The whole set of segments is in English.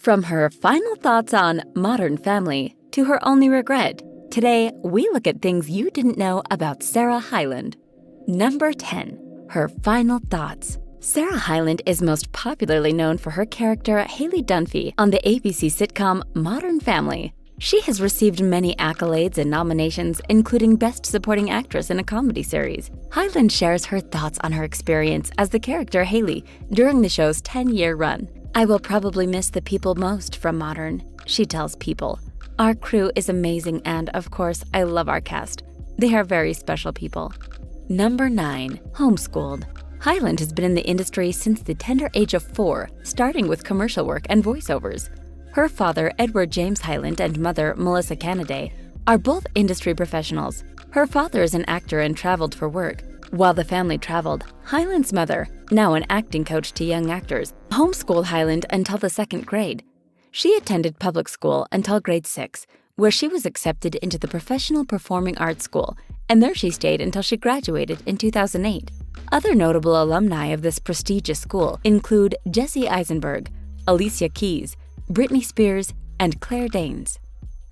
From her final thoughts on Modern Family to her only regret, today we look at things you didn't know about Sarah Hyland. Number 10. Her final thoughts. Sarah Hyland is most popularly known for her character Haley Dunphy on the ABC sitcom Modern Family. She has received many accolades and nominations, including Best Supporting Actress in a Comedy Series. Hyland shares her thoughts on her experience as the character Haley during the show's 10-year run. "I will probably miss the people most from Modern," she tells People. "Our crew is amazing and, of course, I love our cast. They are very special people." Number 9. Homeschooled. Hyland has been in the industry since the tender age of 4, starting with commercial work and voiceovers. Her father, Edward James Hyland, and mother, Melissa Canaday, are both industry professionals. Her father is an actor and traveled for work. While the family traveled, Hyland's mother, now an acting coach to young actors, homeschooled Hyland until the 2nd grade. She attended public school until grade 6, where she was accepted into the Professional Performing Arts School, and there she stayed until she graduated in 2008. Other notable alumni of this prestigious school include Jesse Eisenberg, Alicia Keys, Britney Spears, and Claire Danes.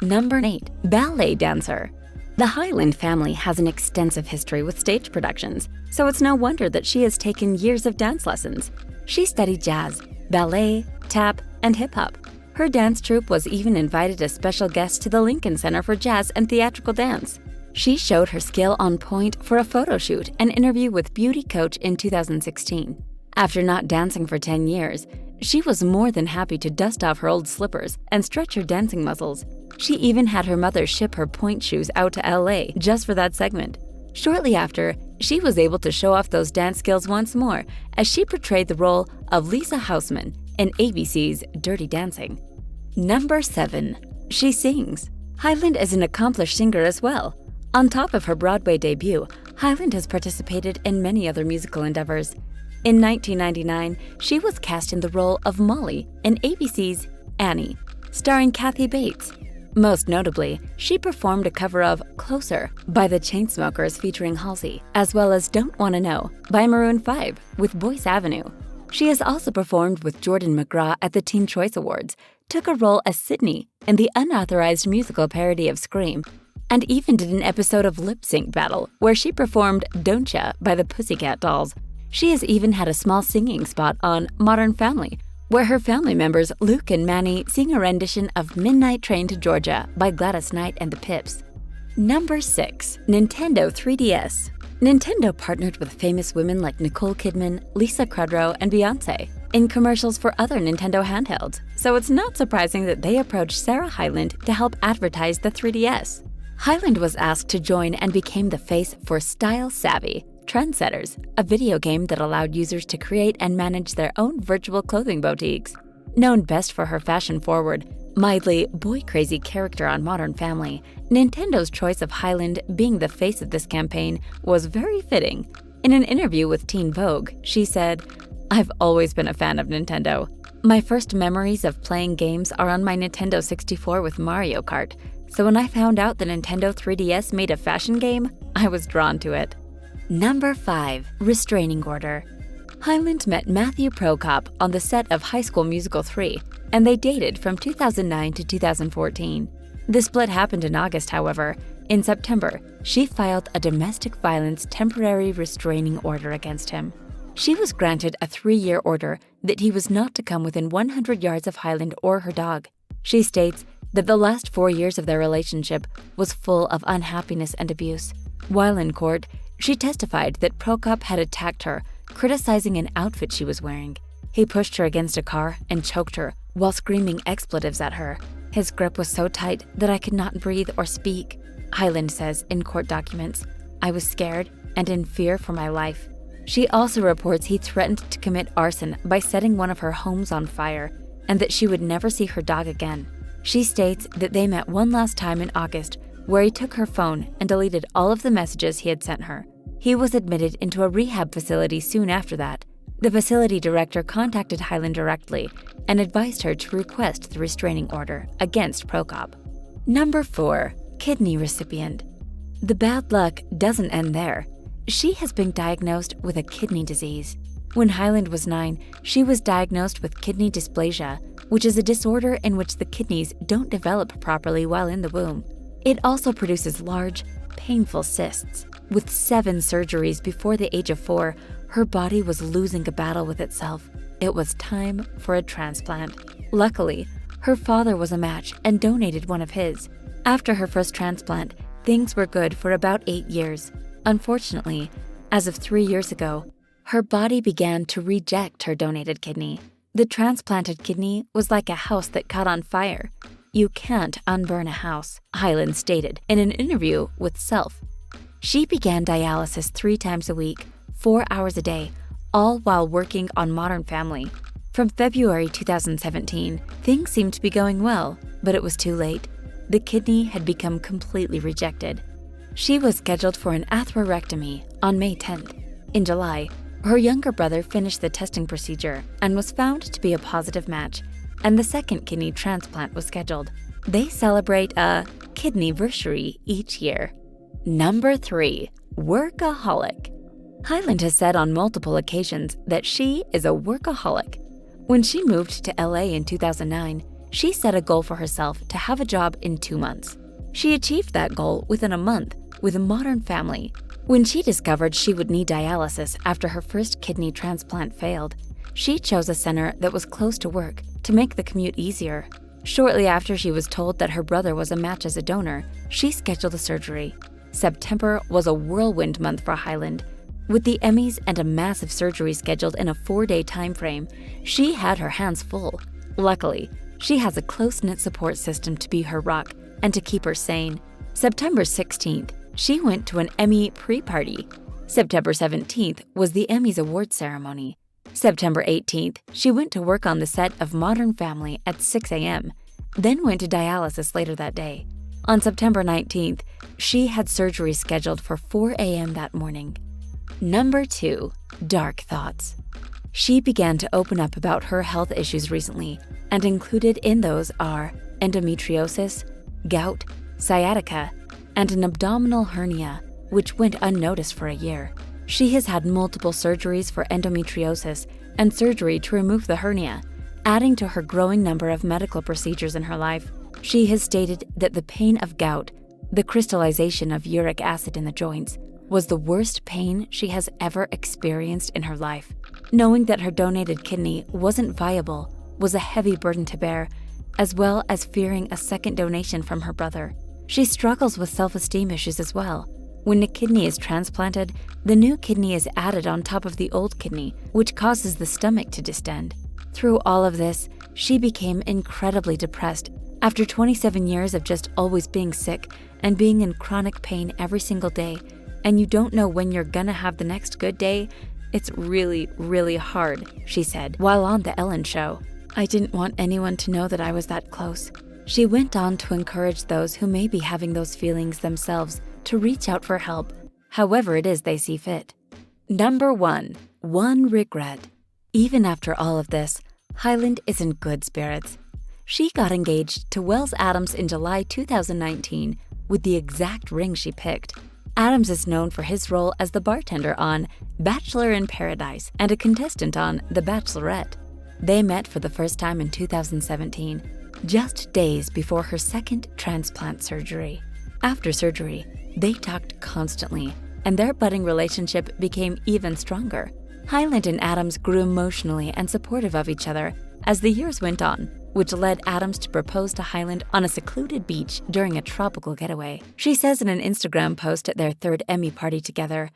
Number 8. Ballet dancer. The Hyland family has an extensive history with stage productions, so it's no wonder that she has taken years of dance lessons. She studied jazz, ballet, tap, and hip-hop. Her dance troupe was even invited as special guests to the Lincoln Center for Jazz and Theatrical Dance. She showed her skill on point for a photo shoot and interview with Beauty Coach in 2016. After not dancing for 10 years, she was more than happy to dust off her old slippers and stretch her dancing muscles. She even had her mother ship her pointe shoes out to LA just for that segment. Shortly after, she was able to show off those dance skills once more as she portrayed the role of Lisa Houseman in ABC's Dirty Dancing. Number 7. She sings. Hyland is an accomplished singer as well. On top of her Broadway debut, Hyland has participated in many other musical endeavors. In 1999, she was cast in the role of Molly in ABC's Annie, starring Kathy Bates. Most notably, she performed a cover of Closer by the Chainsmokers featuring Halsey, as well as Don't Wanna Know by Maroon 5 with Boyce Avenue. She has also performed with Jordan McGraw at the Teen Choice Awards, took a role as Sydney in the unauthorized musical parody of Scream, and even did an episode of Lip Sync Battle where she performed Don't Ya by the Pussycat Dolls. She has even had a small singing spot on Modern Family, where her family members Luke and Manny sing a rendition of Midnight Train to Georgia by Gladys Knight and the Pips. Number 6. Nintendo 3DS. Nintendo partnered with famous women like Nicole Kidman, Lisa Kudrow, and Beyoncé in commercials for other Nintendo handhelds, so it's not surprising that they approached Sarah Hyland to help advertise the 3DS. Hyland was asked to join and became the face for Style Savvy Trendsetters, a video game that allowed users to create and manage their own virtual clothing boutiques. Known best for her fashion-forward, mildly boy-crazy character on Modern Family, Nintendo's choice of Hyland being the face of this campaign was very fitting. In an interview with Teen Vogue, she said, "I've always been a fan of Nintendo. My first memories of playing games are on my Nintendo 64 with Mario Kart, so when I found out the Nintendo 3DS made a fashion game, I was drawn to it." Number 5. Restraining Order. Hyland met Matthew Prokop on the set of High School Musical 3, and they dated from 2009 to 2014. The split happened in August, however. In September, she filed a domestic violence temporary restraining order against him. She was granted a 3-year order that he was not to come within 100 yards of Hyland or her dog. She states that the last 4 years of their relationship was full of unhappiness and abuse. While in court, she testified that Prokop had attacked her, criticizing an outfit she was wearing. He pushed her against a car and choked her while screaming expletives at her. His grip was so tight that I could not breathe or speak, Hyland says in court documents. "I was scared and in fear for my life." She also reports he threatened to commit arson by setting one of her homes on fire, and that she would never see her dog again. She states that they met one last time in August, where he took her phone and deleted all of the messages he had sent her. He was admitted into a rehab facility soon after that. The facility director contacted Hyland directly and advised her to request the restraining order against Prokop. Number 4. Kidney recipient. The bad luck doesn't end there. She has been diagnosed with a kidney disease. When Hyland was 9, she was diagnosed with kidney dysplasia, which is a disorder in which the kidneys don't develop properly while in the womb. It also produces large, painful cysts. With 7 surgeries before the age of 4, her body was losing a battle with itself. It was time for a transplant. Luckily, her father was a match and donated one of his. After her first transplant, things were good for about 8 years. Unfortunately, as of 3 years ago, her body began to reject her donated kidney. The transplanted kidney was like a house that caught on fire. "You can't unburn a house," Hyland stated in an interview with Self. She began dialysis 3 times a week, 4 hours a day, all while working on Modern Family. From February 2017, things seemed to be going well, but it was too late. The kidney had become completely rejected. She was scheduled for an atherectomy on May 10th. In July, her younger brother finished the testing procedure and was found to be a positive match, and the second kidney transplant was scheduled. They celebrate a kidneyversary each year. Number 3, workaholic. Hyland has said on multiple occasions that she is a workaholic. When she moved to LA in 2009, she set a goal for herself to have a job in 2 months. She achieved that goal within a month with a Modern Family. When she discovered she would need dialysis after her first kidney transplant failed, she chose a center that was close to work to make the commute easier. Shortly after she was told that her brother was a match as a donor, she scheduled a surgery. September was a whirlwind month for Hyland. With the Emmys and a massive surgery scheduled in a 4-day time frame, she had her hands full. Luckily, she has a close-knit support system to be her rock and to keep her sane. September 16th, she went to an Emmy pre-party. September 17th was the Emmys award ceremony. September 18th, she went to work on the set of Modern Family at 6 a.m., then went to dialysis later that day. On September 19th, she had surgery scheduled for 4 a.m. that morning. Number 2, dark thoughts. She began to open up about her health issues recently, and included in those are endometriosis, gout, sciatica, and an abdominal hernia, which went unnoticed for a year. She has had multiple surgeries for endometriosis and surgery to remove the hernia, adding to her growing number of medical procedures in her life. She has stated that the pain of gout, the crystallization of uric acid in the joints, was the worst pain she has ever experienced in her life. Knowing that her donated kidney wasn't viable was a heavy burden to bear, as well as fearing a second donation from her brother. She struggles with self-esteem issues as well. When a kidney is transplanted, the new kidney is added on top of the old kidney, which causes the stomach to distend. Through all of this, she became incredibly depressed. After 27 years of just always being sick and being in chronic pain every single day, and you don't know when you're gonna have the next good day, it's really, really hard, she said while on The Ellen Show. "I didn't want anyone to know that I was that close." She went on to encourage those who may be having those feelings themselves to reach out for help, however it is they see fit. Number 1, one regret. Even after all of this, Hyland is in good spirits. She got engaged to Wells Adams in July 2019 with the exact ring she picked. Adams is known for his role as the bartender on Bachelor in Paradise and a contestant on The Bachelorette. They met for the first time in 2017, just days before her second transplant surgery. After surgery, they talked constantly, and their budding relationship became even stronger. Hyland and Adams grew emotionally and supportive of each other as the years went on, which led Adams to propose to Hyland on a secluded beach during a tropical getaway. She says in an Instagram post at their third Emmy party together,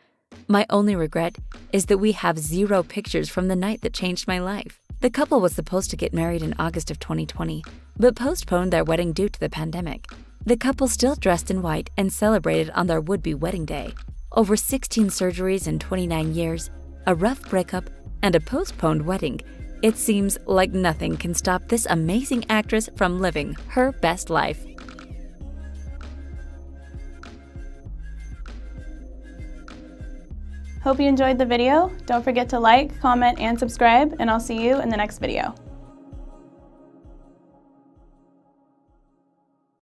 "My only regret is that we have 0 pictures from the night that changed my life." The couple was supposed to get married in August of 2020, but postponed their wedding due to the pandemic. The couple still dressed in white and celebrated on their would-be wedding day. Over 16 surgeries in 29 years, a rough breakup, and a postponed wedding, it seems like nothing can stop this amazing actress from living her best life. Hope you enjoyed the video. Don't forget to like, comment, and subscribe, and I'll see you in the next video.